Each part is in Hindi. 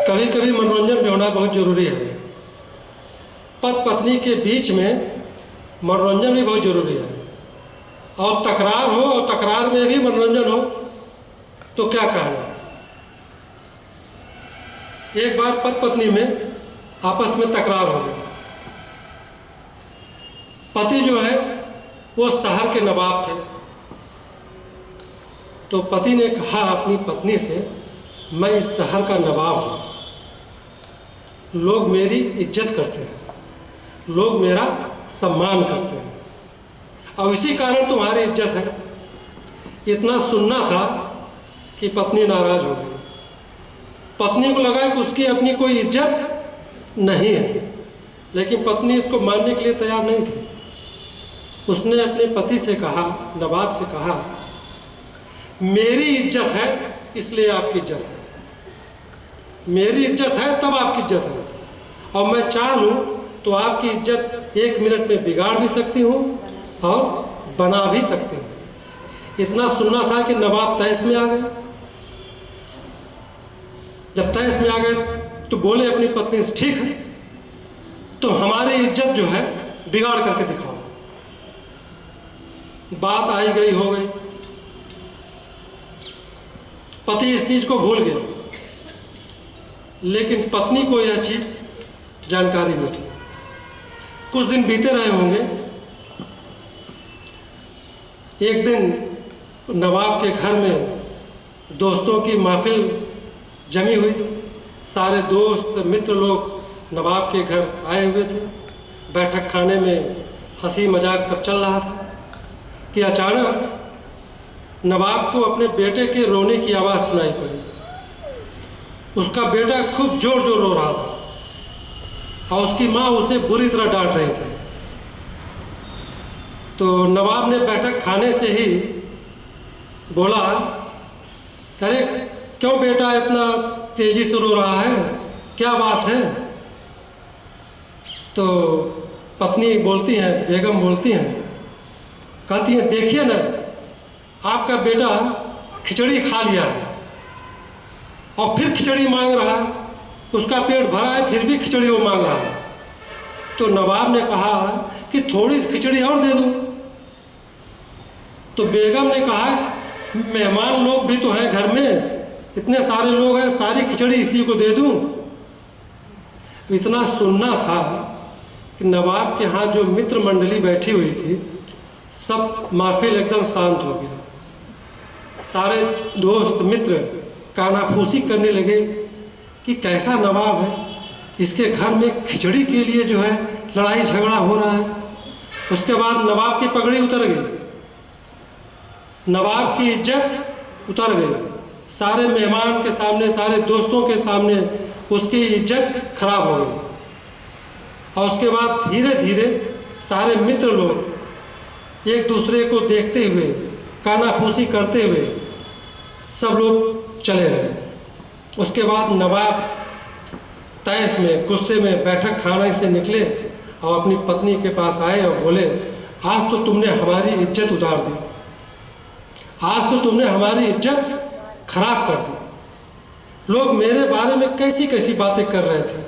कभी कभी मनोरंजन भी होना बहुत ज़रूरी है। पति पत्नी के बीच में मनोरंजन भी बहुत ज़रूरी है। और तकरार हो और तकरार में भी मनोरंजन हो तो क्या कहना। एक बार पति पत्नी में आपस में तकरार हो गई। पति जो है वो शहर के नवाब थे। तो पति ने कहा अपनी पत्नी से, मैं इस शहर का नवाब हूँ, लोग मेरी इज्जत करते हैं, लोग मेरा सम्मान करते हैं और इसी कारण तुम्हारी इज्जत है। इतना सुनना था कि पत्नी नाराज हो गई। पत्नी को लगा कि उसकी अपनी कोई इज्जत नहीं है, लेकिन पत्नी इसको मानने के लिए तैयार नहीं थी। उसने अपने पति से कहा, नवाब से कहा, मेरी इज्जत है इसलिए आपकी इज्जत है, मेरी इज्जत है तब आपकी इज्जत है, और मैं चाहूँ तो आपकी इज्जत 1 मिनट में बिगाड़ भी सकती हूँ और बना भी सकती हूँ। इतना सुनना था कि नवाब तहस में आ गए। जब तहस में आ गए तो बोले अपनी पत्नी से, ठीक है तो हमारी इज्जत जो है बिगाड़ करके दिखाओ। बात आई गई हो गई। पति इस चीज को भूल गए, लेकिन पत्नी को यह चीज जानकारी में थी। कुछ दिन बीते रहे होंगे। एक दिन नवाब के घर में दोस्तों की महफिल जमी हुई थी। सारे दोस्त मित्र लोग नवाब के घर आए हुए थे। बैठक खाने में हंसी मजाक सब चल रहा था कि अचानक नवाब को अपने बेटे के रोने की आवाज़ सुनाई पड़ी। उसका बेटा खूब जोर जोर रो रहा था और उसकी माँ उसे बुरी तरह डांट रही थी। तो नवाब ने बैठक खाने से ही बोला, अरे क्यों बेटा इतना तेजी से रो रहा है, क्या बात है। तो पत्नी बोलती हैं, बेगम बोलती हैं, कहती हैं, देखिए ना आपका बेटा खिचड़ी खा लिया है और फिर खिचड़ी मांग रहा है, उसका पेट भरा है फिर भी खिचड़ी वो मांग रहा है। तो नवाब ने कहा कि थोड़ी सी खिचड़ी और दे दूं। तो बेगम ने कहा, मेहमान लोग भी तो हैं घर में, इतने सारे लोग हैं, सारी खिचड़ी इसी को दे दूं। इतना सुनना था कि नवाब के यहाँ जो मित्र मंडली बैठी हुई थी, सब महफिल एकदम शांत हो गया। सारे दोस्त मित्र कानाफूसी करने लगे कि कैसा नवाब है, इसके घर में खिचड़ी के लिए जो है लड़ाई झगड़ा हो रहा है। उसके बाद नवाब की पगड़ी उतर गई, नवाब की इज्जत उतर गई। सारे मेहमान के सामने, सारे दोस्तों के सामने उसकी इज्जत खराब हो गई। और उसके बाद धीरे धीरे सारे मित्र लोग एक दूसरे को देखते हुए, कानाफूसी करते हुए सब लोग चले गए। उसके बाद नवाब तैस में, गुस्से में बैठक खाने से निकले और अपनी पत्नी के पास आए और बोले, आज तो तुमने हमारी इज्जत उतार दी, आज तो तुमने हमारी इज्जत खराब कर दी। लोग मेरे बारे में कैसी कैसी बातें कर रहे थे,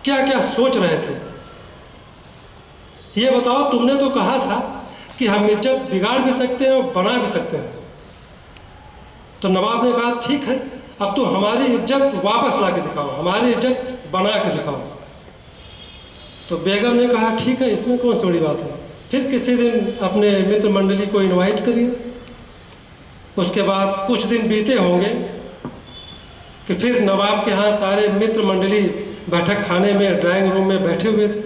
क्या क्या सोच रहे थे। ये बताओ, तुमने तो कहा था कि हम इज्जत बिगाड़ भी सकते हैं और बना भी सकते हैं। तो नवाब ने कहा, ठीक है अब तो हमारी इज्जत वापस ला के दिखाओ, हमारी इज्जत बना के दिखाओ। तो बेगम ने कहा, ठीक है इसमें कौन सी बड़ी बात है, फिर किसी दिन अपने मित्र मंडली को इनवाइट करिए। उसके बाद कुछ दिन बीते होंगे कि फिर नवाब के यहाँ सारे मित्र मंडली बैठक खाने में, ड्राइंग रूम में बैठे हुए थे।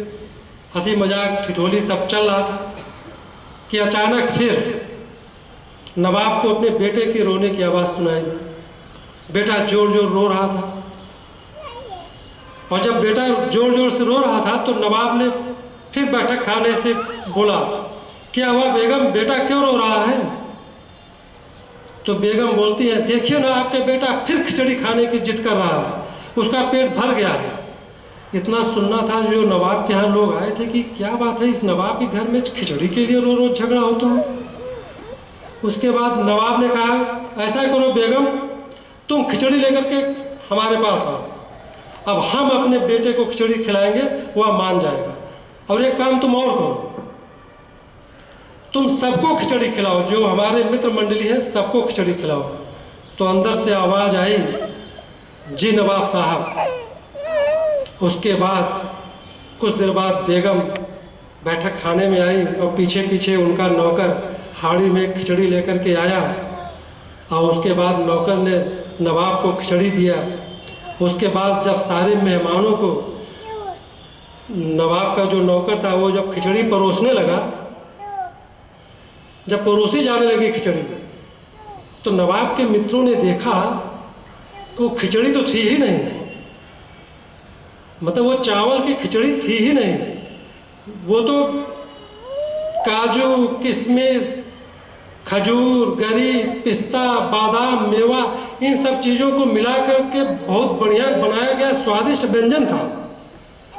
हंसी मजाक ठिठोली सब चल रहा था कि अचानक फिर नवाब को अपने बेटे के रोने की आवाज़ सुनाई दी। बेटा जोर जोर रो रहा था और जब बेटा जोर जोर से रो रहा था तो नवाब ने फिर बैठक खाने से बोला, क्या हुआ बेगम, बेटा क्यों रो रहा है। तो बेगम बोलती है, देखिए ना आपके बेटा फिर खिचड़ी खाने की जिद कर रहा है, उसका पेट भर गया है। इतना सुनना था जो नवाब के यहाँ लोग आए थे कि क्या बात है, इस नवाब के घर में खिचड़ी के लिए रोज रोज झगड़ा होता है। उसके बाद नवाब ने कहा, ऐसा करो बेगम, तुम खिचड़ी लेकर के हमारे पास आओ, अब हम अपने बेटे को खिचड़ी खिलाएंगे, वह मान जाएगा। और एक काम तुम और करो, तुम सबको खिचड़ी खिलाओ, जो हमारे मित्र मंडली है सबको खिचड़ी खिलाओ। तो अंदर से आवाज़ आई, जी नवाब साहब। उसके बाद कुछ देर बाद बेगम बैठक खाने में आई और पीछे पीछे उनका नौकर हाड़ी में खिचड़ी लेकर के आया। और उसके बाद नौकर ने नवाब को खिचड़ी दिया। उसके बाद जब सारे मेहमानों को, नवाब का जो नौकर था वो जब खिचड़ी परोसने लगा, जब परोसी जाने लगी खिचड़ी, तो नवाब के मित्रों ने देखा कि वो खिचड़ी तो थी ही नहीं, मतलब वो चावल की खिचड़ी थी ही नहीं, वो तो काजू, किशमिश, खजूर, गरी, पिस्ता, बादाम, मेवा, इन सब चीज़ों को मिला करके बहुत बढ़िया बनाया गया स्वादिष्ट व्यंजन था।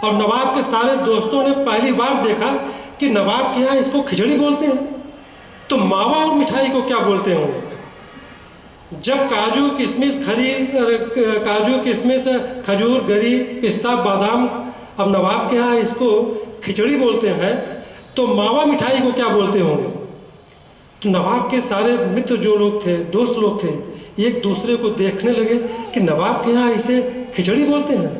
और नवाब के सारे दोस्तों ने पहली बार देखा कि नवाब के यहाँ इसको खिचड़ी बोलते हैं, तो मावा और मिठाई को क्या बोलते होंगे। जब काजू किशमिश खजूर, गरी, पिस्ता, बादाम, अब नवाब के यहाँ इसको खिचड़ी बोलते हैं, तो मावा मिठाई को क्या बोलते होंगे। तो नवाब के सारे मित्र जो लोग थे, दोस्त लोग थे, एक दूसरे को देखने लगे कि नवाब के यहाँ इसे खिचड़ी बोलते हैं।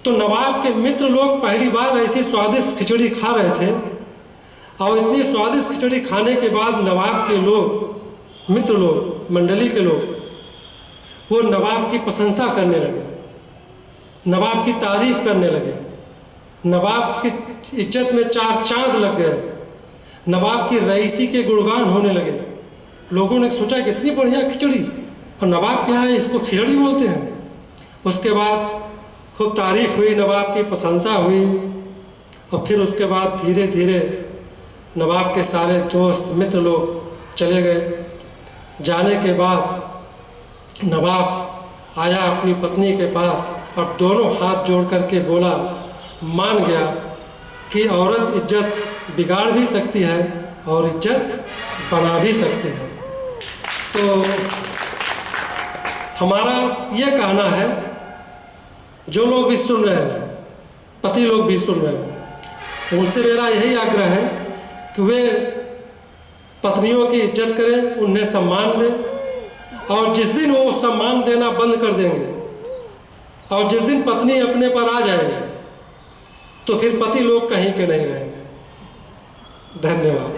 तो नवाब के मित्र लोग पहली बार ऐसी स्वादिष्ट खिचड़ी खा रहे थे। और इतनी स्वादिष्ट खिचड़ी खाने के बाद नवाब के लोग, मित्र लोग, मंडली के लोग, वो नवाब की प्रशंसा करने लगे, नवाब की तारीफ करने लगे, नवाब की इज्जत में चार चांद लग गए, नवाब की रईसी के गुणगान होने लगे। लोगों ने सोचा कि इतनी बढ़िया खिचड़ी, और नवाब के यहाँ इसको खिचड़ी बोलते हैं। उसके बाद खूब तारीफ हुई, नवाब की प्रशंसा हुई। और फिर उसके बाद धीरे धीरे नवाब के सारे दोस्त मित्र लोग चले गए। जाने के बाद नवाब आया अपनी पत्नी के पास और दोनों हाथ जोड़ करके बोला, मान गया कि औरत इज्जत बिगाड़ भी सकती है और इज्जत बना भी सकती है। तो हमारा ये कहना है, जो लोग भी सुन रहे हैं, पति लोग भी सुन रहे हैं, उनसे मेरा यही आग्रह है कि वे पत्नियों की इज्जत करें, उन्हें सम्मान दें। और जिस दिन वो सम्मान देना बंद कर देंगे और जिस दिन पत्नी अपने पर आ जाएगी, तो फिर पति लोग कहीं के नहीं रहेंगे। धन्यवाद।